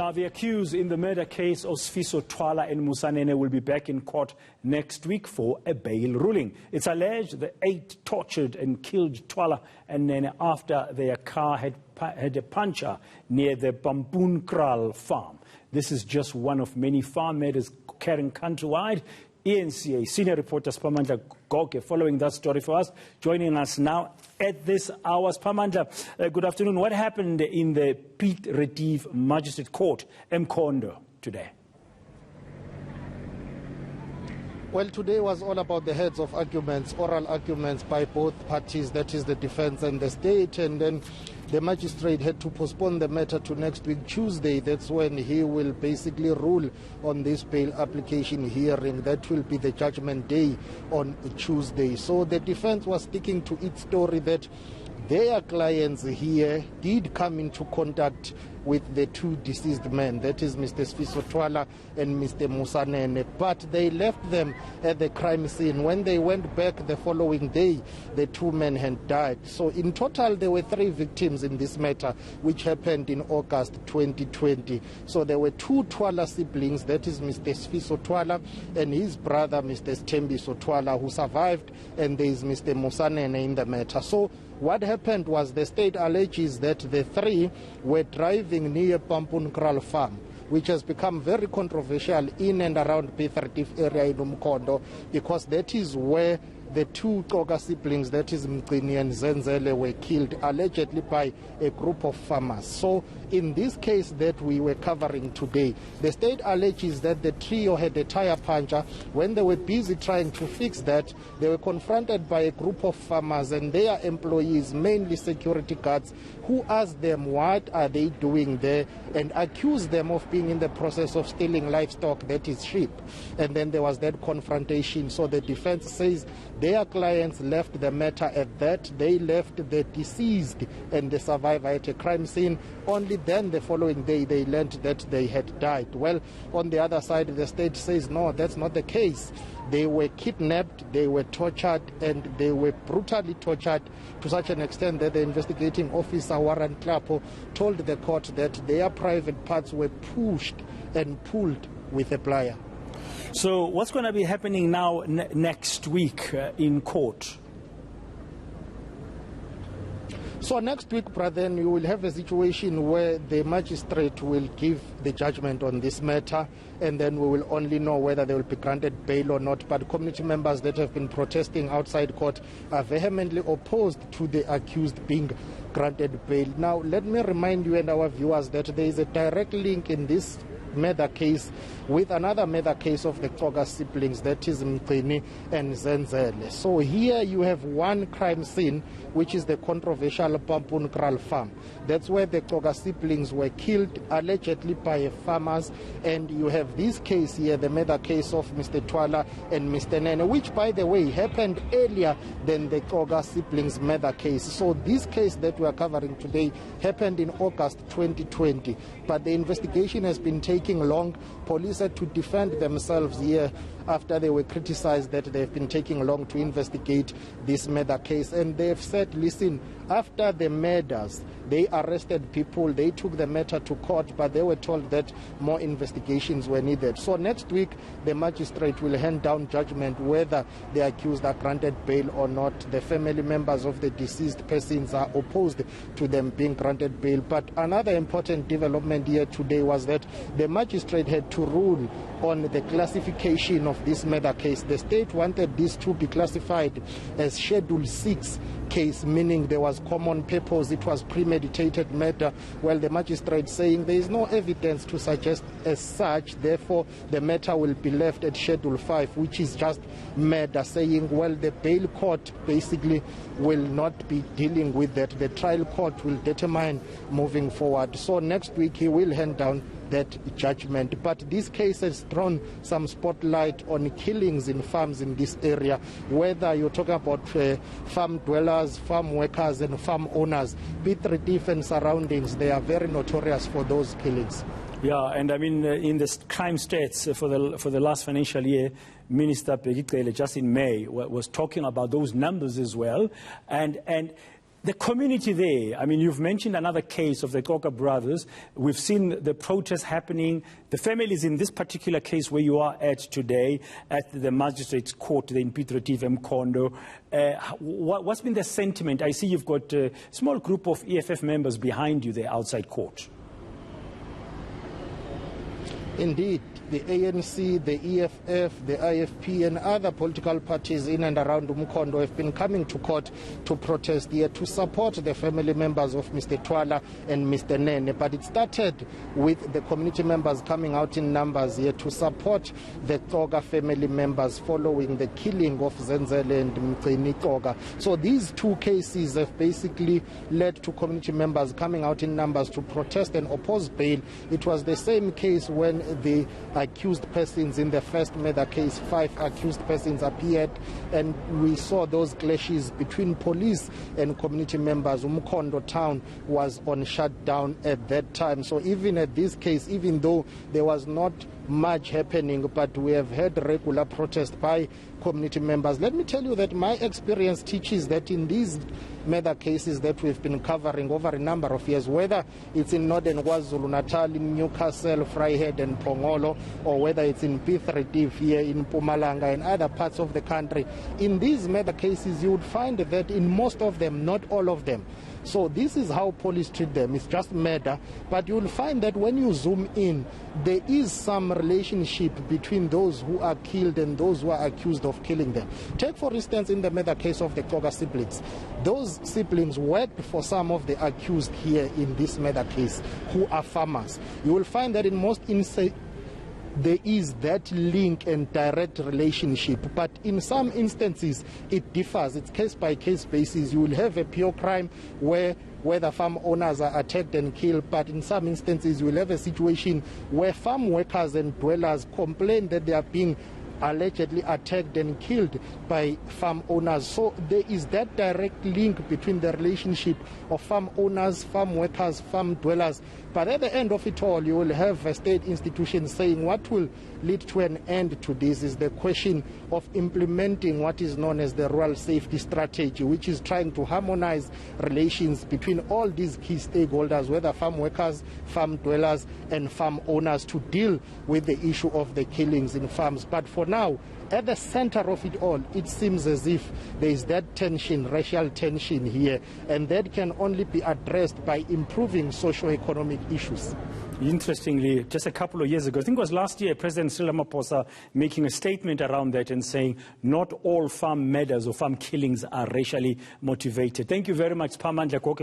Now, the accused in the murder case of Sifiso, Thwala and Musa will be back in court next week for a bail ruling. It's alleged the 8 tortured and killed Thwala and Nene after their car had a puncture near the Pampoenkraal farm. This is just one of many farm murders occurring countrywide. eNCA senior reporter Siphamandla Goge following that story for us, joining us now at this hour. Siphamandla, good afternoon. What happened in the Piet Retief Magistrate Court, Mkhondo, today? Well, today was all about the heads of arguments, oral arguments by both parties, that is the defense and the state, and then the magistrate had to postpone the matter to next week, Tuesday. That's when he will basically rule on this bail application hearing. That will be the judgment day on Tuesday. So the defense was sticking to its story that their clients here did come into contact with the 2 deceased men, that is Mr. Sifiso Thwala and Mr. Musa Nene, but they left them at the crime scene. When they went back the following day, the 2 men had died. So in total, there were 3 victims in this matter, which happened in August 2020. So there were 2 Thwala siblings, that is Mr. Sifiso Thwala and his brother, Mr. Sifiso Thwala, who survived, and there is Mr. Musa Nene in the matter. So what happened was the state alleges that the 3 were driving near Pampoenkraal farm, which has become very controversial in and around Piet Retief area in Mkhondo, because that is where the 2 Goge siblings, that is Mgcini and Zenzele, were killed allegedly by a group of farmers. So in this case that we were covering today, the state alleges that the trio had a tire puncture. When they were busy trying to fix that, they were confronted by a group of farmers and their employees, mainly security guards, who asked them what are they doing there and accused them of being in the process of stealing livestock, that is sheep. And then there was that confrontation. So the defense says their clients left the matter at that. They left the deceased and the survivor at a crime scene. Only then the following day they learned that they had died. Well, on the other side, the state says no, that's not the case. They were kidnapped, they were tortured, and they were brutally tortured to such an extent that the investigating officer, Warren Klapo, told the court that their private parts were pushed and pulled with a plier. So what's going to be happening now next week in court? So next week, brother, you will have a situation where the magistrate will give the judgment on this matter, and then we will only know whether they will be granted bail or not. But community members that have been protesting outside court are vehemently opposed to the accused being granted bail. Now, let me remind you and our viewers that there is a direct link in this murder case with another murder case of the Goge siblings, that is Mgcini and Zenzele. So here you have one crime scene, which is the controversial Pampoenkraal farm. That's where the Goge siblings were killed allegedly by farmers, and you have this case here, the murder case of Mr. Thwala and Mr. Nene, which by the way happened earlier than the Goge siblings murder case. So this case that we are covering today happened in August 2020, but the investigation has been taking long. Police had to defend themselves here after they were criticized that they've been taking long to investigate this murder case. And they've said, listen, after the murders, they arrested people, they took the matter to court, but they were told that more investigations were needed. So next week, the magistrate will hand down judgment whether the accused are granted bail or not. The family members of the deceased persons are opposed to them being granted bail. But another important development here today was that the magistrate had to rule on the classification of this murder case. The state wanted this to be classified as Schedule 6 case, meaning there was common purpose, it was premeditated murder. Well, the magistrate saying there is no evidence to suggest as such, therefore the matter will be left at Schedule 5, which is just murder, saying, well, the bail court basically will not be dealing with that. The trial court will determine moving forward. So next week he will hand down that judgment. But this case has thrown some spotlight on killings in farms in this area, whether you're talking about farm dwellers, farm workers and farm owners. Piet Retief and surroundings, they are very notorious for those killings. Yeah, and I mean, in the crime stats for the last financial year, Minister Pegicele just in May was talking about those numbers as well, and The community there, I mean, you've mentioned another case of the Goge brothers. We've seen the protests happening. The families in this particular case where you are at today, at the magistrate's court, the Impetrative Mkondo, what's been the sentiment? I see you've got a small group of EFF members behind you there outside court. Indeed, the ANC, the EFF, the IFP and other political parties in and around Mkondo have been coming to court to protest here to support the family members of Mr. Thwala and Mr. Nene. But it started with the community members coming out in numbers here to support the Goge family members following the killing of Zenzele and Mcini Goge. So these two cases have basically led to community members coming out in numbers to protest and oppose bail. It was the same case when the accused persons in the first murder case, 5 accused persons appeared, and we saw those clashes between police and community members. Mkondo town was on shutdown at that time. So even at this case, even though there was not much happening, but we have had regular protest by community members. Let me tell you that my experience teaches that in these murder cases that we've been covering over a number of years, whether it's in northern KwaZulu-Natal, in Newcastle, Vryheid and Pongolo, or whether it's in Piet here in Mpumalanga and other parts of the country, in these murder cases you would find that in most of them, not all of them. So this is how police treat them. It's just murder. But you'll find that when you zoom in, there is some relationship between those who are killed and those who are accused of killing them. Take, for instance, in the murder case of the Goge siblings. Those siblings worked for some of the accused here in this murder case who are farmers. You will find that in most instances, there is that link and direct relationship, but in some instances it differs. It's case-by-case basis. You will have a pure crime where the farm owners are attacked and killed, but in some instances you will have a situation where farm workers and dwellers complain that they are being allegedly attacked and killed by farm owners. So there is that direct link between the relationship of farm owners, farm workers, farm dwellers. But at the end of it all, you will have a state institution saying what will lead to an end to this is the question of implementing what is known as the rural safety strategy, which is trying to harmonize relations between all these key stakeholders, whether farm workers, farm dwellers and farm owners, to deal with the issue of the killings in farms. But for now, at the center of it all, it seems as if there is that tension, racial tension here, and that can only be addressed by improving socio-economic issues. Interestingly, just a couple of years ago, I think it was last year, President Cyril Ramaphosa making a statement around that and saying not all farm murders or farm killings are racially motivated. Thank you very much, Siphamandla Goge.